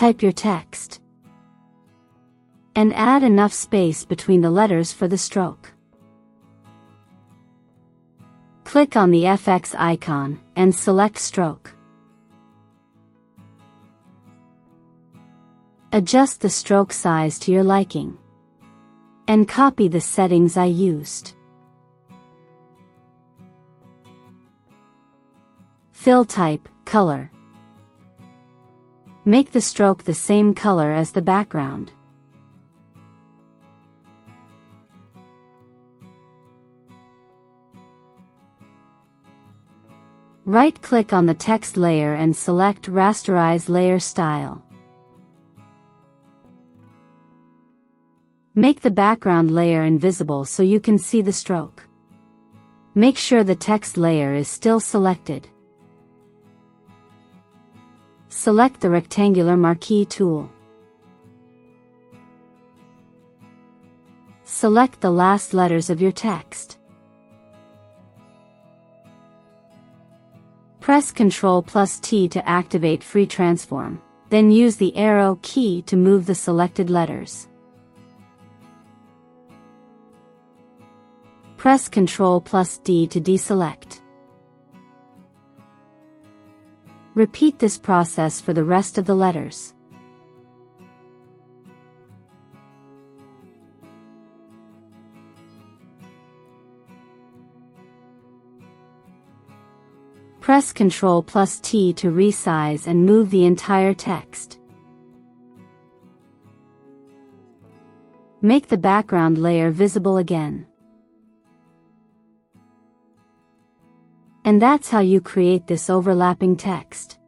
Type your text. And add enough space between the letters for the stroke. Click on the FX icon, and select Stroke. Adjust the stroke size to your liking. And copy the settings I used. Fill type, color. Make the stroke the same color as the background. Right-click on the text layer and select Rasterize Layer Style. Make the background layer invisible so you can see the stroke. Make sure the text layer is still selected. Select the rectangular marquee tool. Select the last letters of your text. Press Ctrl+T to activate Free Transform, then use the arrow key to move the selected letters. Press Ctrl+D to deselect. Repeat this process for the rest of the letters. Press Ctrl+T to resize and move the entire text. Make the background layer visible again. And that's how you create this overlapping text.